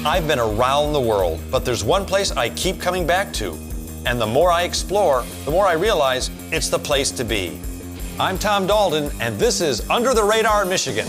I've been around the world, but there's one place I keep coming back to. And the more I explore, the more I realize it's the place to be. I'm Tom Dalton, and this is Under the Radar, Michigan.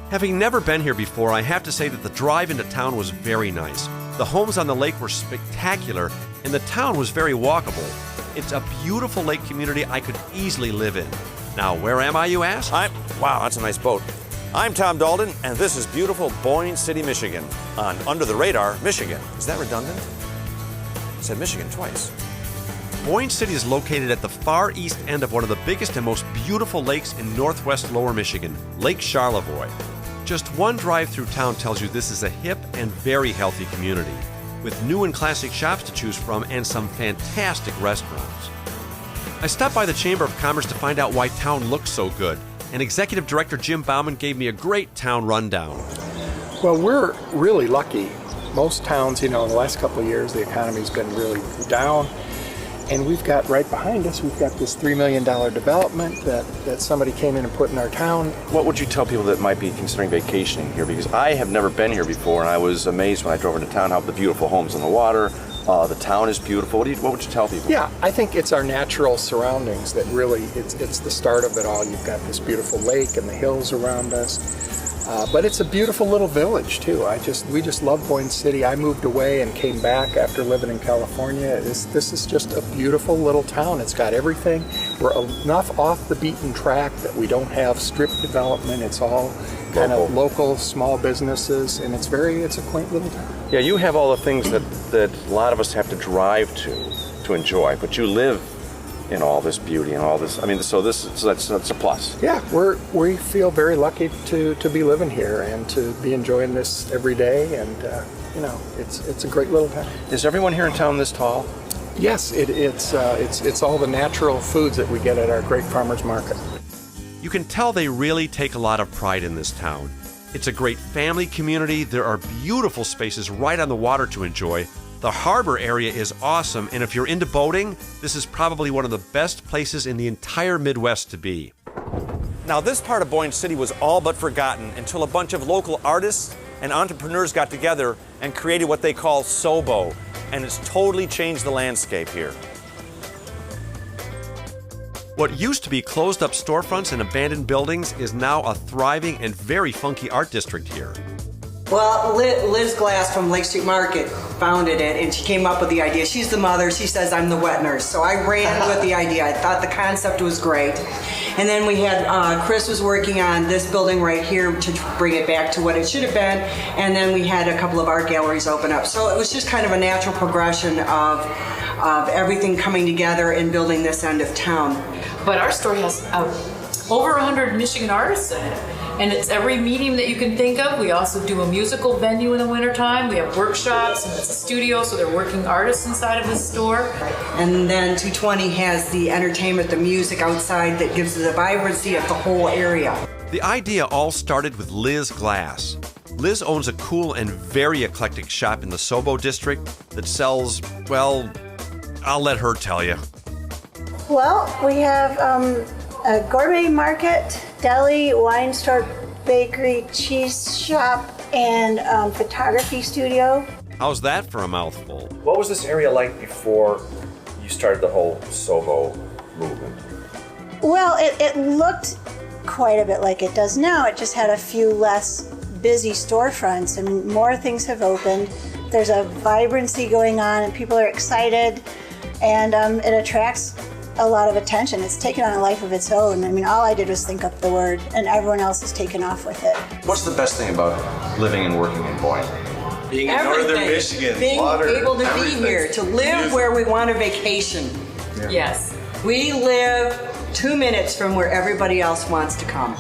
Having never been here before, I have to say that the drive into town was very nice. The homes on the lake were spectacular, and the town was very walkable. It's a beautiful lake community I could easily live in. Now, where am I, you ask? Wow, that's a nice boat. I'm Tom Dalton, and this is beautiful Boyne City, Michigan, on Under the Radar, Michigan. Is that redundant? I said Michigan twice. Boyne City is located at the far east end of one of the biggest and most beautiful lakes in northwest Lower Michigan, Lake Charlevoix. Just one drive through town tells you this is a hip and very healthy community, with new and classic shops to choose from and some fantastic restaurants. I stopped by the Chamber of Commerce to find out why town looks so good, and Executive Director Jim Bauman gave me a great town rundown. Well, we're really lucky. Most towns, in the last couple of years, the economy's been really down. And we've got right behind us, we've got this $3 million development that somebody came in and put in our town. What would you tell people that might be considering vacationing here? Because I have never been here before, and I was amazed when I drove into town how the beautiful homes on the water, the town is beautiful. What would you tell people? Yeah, I think it's our natural surroundings that really, it's the start of it all. You've got this beautiful lake and the hills around us. But it's a beautiful little village too. We just love Boyne City. I moved away and came back after living in California. This is just a beautiful little town. It's got everything. We're enough off the beaten track that we don't have strip development. It's all kind of local, small businesses, and it's a quaint little town. Yeah, you have all the things that a lot of us have to drive to enjoy, but you live in all this beauty and all this. I mean, so that's a plus. Yeah, we feel very lucky to be living here and to be enjoying this every day, and it's a great little town. Is everyone here in town this tall? Yes, it's all the natural foods that we get at our great farmers market. You can tell they really take a lot of pride in this town. It's a great family community. There are beautiful spaces right on the water to enjoy. The harbor area is awesome, and if you're into boating, this is probably one of the best places in the entire Midwest to be. Now, this part of Boyne City was all but forgotten until a bunch of local artists and entrepreneurs got together and created what they call SoBo, and it's totally changed the landscape here. What used to be closed-up storefronts and abandoned buildings is now a thriving and very funky art district here. Well, Liz Glass from Lake Street Market founded it, and she came up with the idea. She's the mother. She says, I'm the wet nurse. So I ran with the idea. I thought the concept was great. And then we had, Chris was working on this building right here to bring it back to what it should have been. And then we had a couple of art galleries open up. So it was just kind of a natural progression of everything coming together and building this end of town. But our store has over 100 Michigan artists in it. And it's every medium that you can think of. We also do a musical venue in the wintertime. We have workshops, and it's a studio, so they're working artists inside of the store. And then 220 has the entertainment, the music outside that gives the vibrancy of the whole area. The idea all started with Liz Glass. Liz owns a cool and very eclectic shop in the SoBo district that sells, well, I'll let her tell you. Well, we have a gourmet market, deli, wine store, bakery, cheese shop, and photography studio. How's that for a mouthful? What was this area like before you started the whole SoBo movement? Well, it looked quite a bit like it does now. It just had a few less busy storefronts. I mean, more things have opened. There's a vibrancy going on, and people are excited, and it attracts a lot of attention. It's taken on a life of its own. I mean, all I did was think up the word, and everyone else has taken off with it. What's the best thing about living and working in Boyne? Being in northern Michigan, being able to be here, to live where we want a vacation. Yeah. Yes. We live 2 minutes from where everybody else wants to come.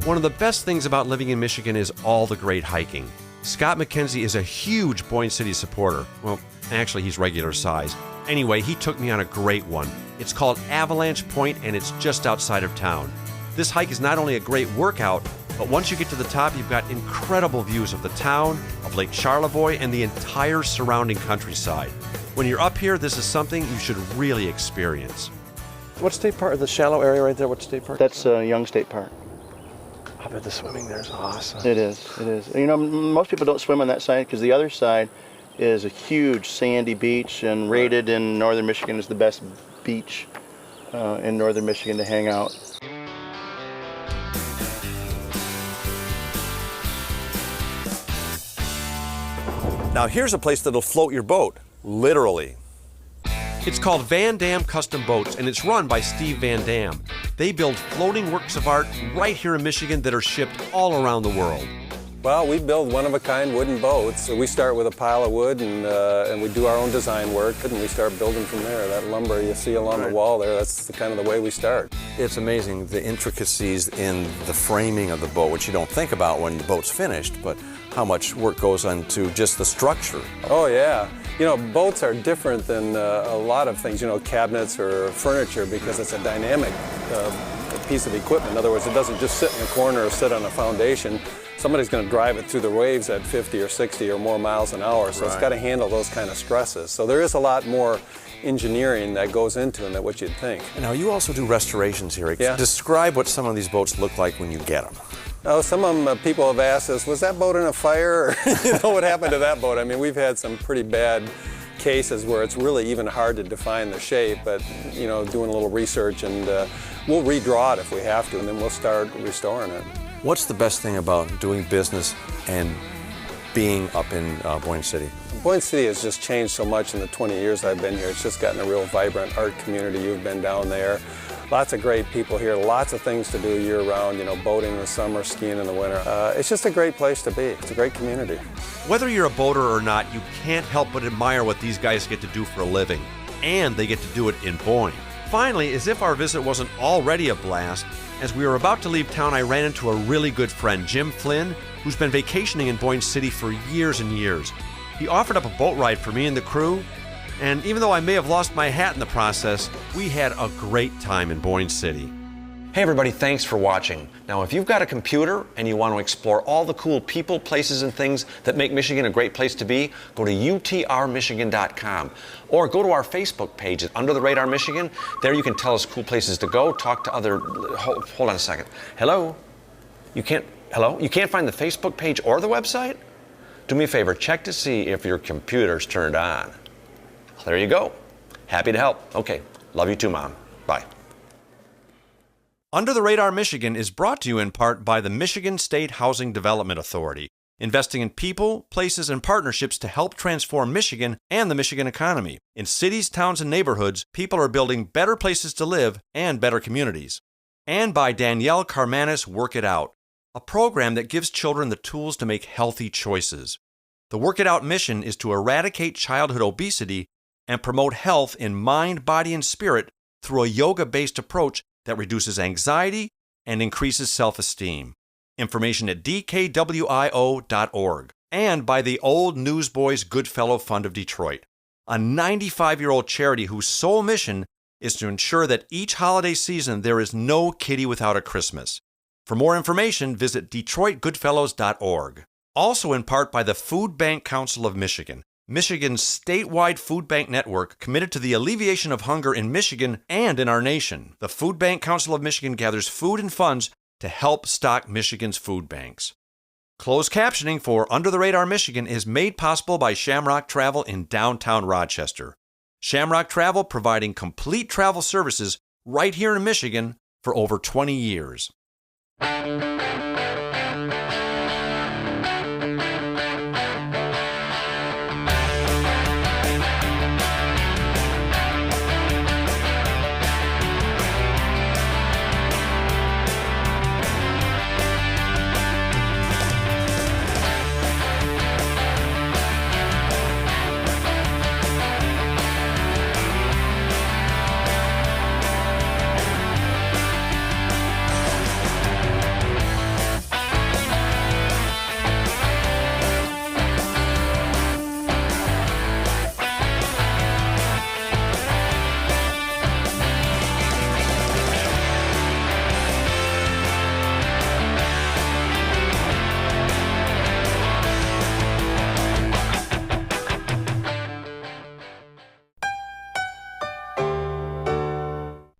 One of the best things about living in Michigan is all the great hiking. Scott McKenzie is a huge Boyne City supporter. Well, actually, he's regular size. Anyway, he took me on a great one. It's called Avalanche Point, and it's just outside of town. This hike is not only a great workout, but once you get to the top, you've got incredible views of the town, of Lake Charlevoix, and the entire surrounding countryside. When you're up here, this is something you should really experience. What state park? The shallow area right there, what state park? That's Young State Park. I bet the swimming there is awesome. It is. You know, most people don't swim on that side because the other side is a huge sandy beach and rated in northern Michigan as the best beach in northern Michigan to hang out. Now here's a place that'll float your boat, literally. It's called Van Dam Custom Boats, and it's run by Steve Van Dam. They build floating works of art right here in Michigan that are shipped all around the world. Well, we build one-of-a-kind wooden boats. So we start with a pile of wood and we do our own design work, and we start building from there. That lumber you see along the wall there, that's kind of the way we start. It's amazing the intricacies in the framing of the boat, which you don't think about when the boat's finished, but how much work goes into just the structure. Oh, yeah. You know, boats are different than a lot of things, you know, cabinets or furniture, because it's a dynamic piece of equipment. In other words, it doesn't just sit in a corner or sit on a foundation. Somebody's going to drive it through the waves at 50 or 60 or more miles an hour, so it's got to handle those kind of stresses. So there is a lot more engineering that goes into it than what you'd think. Now, you also do restorations here. Yeah. Describe what some of these boats look like when you get them. Oh, some of them, people have asked us, was that boat in a fire? Or, you know, what happened to that boat? I mean, we've had some pretty bad cases where it's really even hard to define the shape, but, you know, doing a little research, and we'll redraw it if we have to, and then we'll start restoring it. What's the best thing about doing business and being up in Boyne City? Boyne City has just changed so much in the 20 years I've been here. It's just gotten a real vibrant art community. You've been down there. Lots of great people here, lots of things to do year-round, you know, boating in the summer, skiing in the winter. It's just a great place to be. It's a great community. Whether you're a boater or not, you can't help but admire what these guys get to do for a living. And they get to do it in Boyne. Finally, as if our visit wasn't already a blast, as we were about to leave town, I ran into a really good friend, Jim Flynn, who's been vacationing in Boyne City for years and years. He offered up a boat ride for me and the crew, and even though I may have lost my hat in the process, we had a great time in Boyne City. Hey everybody, thanks for watching. Now, if you've got a computer and you want to explore all the cool people, places, and things that make Michigan a great place to be, go to utrmichigan.com or go to our Facebook page at Under the Radar Michigan. There you can tell us cool places to go, talk to other... Hold on a second. Hello? You can't find the Facebook page or the website? Do me a favor, check to see if your computer's turned on. There you go. Happy to help. Okay. Love you too, Mom. Bye. Under the Radar Michigan is brought to you in part by the Michigan State Housing Development Authority, investing in people, places, and partnerships to help transform Michigan and the Michigan economy. In cities, towns, and neighborhoods, people are building better places to live and better communities. And by Danielle Carmanis Work It Out, a program that gives children the tools to make healthy choices. The Work It Out mission is to eradicate childhood obesity and promote health in mind, body, and spirit through a yoga-based approach that reduces anxiety and increases self-esteem. Information at dkwio.org. And by the Old Newsboys Goodfellow Fund of Detroit, a 95-year-old charity whose sole mission is to ensure that each holiday season there is no kitty without a Christmas. For more information, visit detroitgoodfellows.org. Also in part by the Food Bank Council of Michigan, Michigan's statewide food bank network committed to the alleviation of hunger in Michigan and in our nation. The Food Bank Council of Michigan gathers food and funds to help stock Michigan's food banks. Closed captioning for Under the Radar Michigan is made possible by Shamrock Travel in downtown Rochester. Shamrock Travel providing complete travel services right here in Michigan for over 20 years.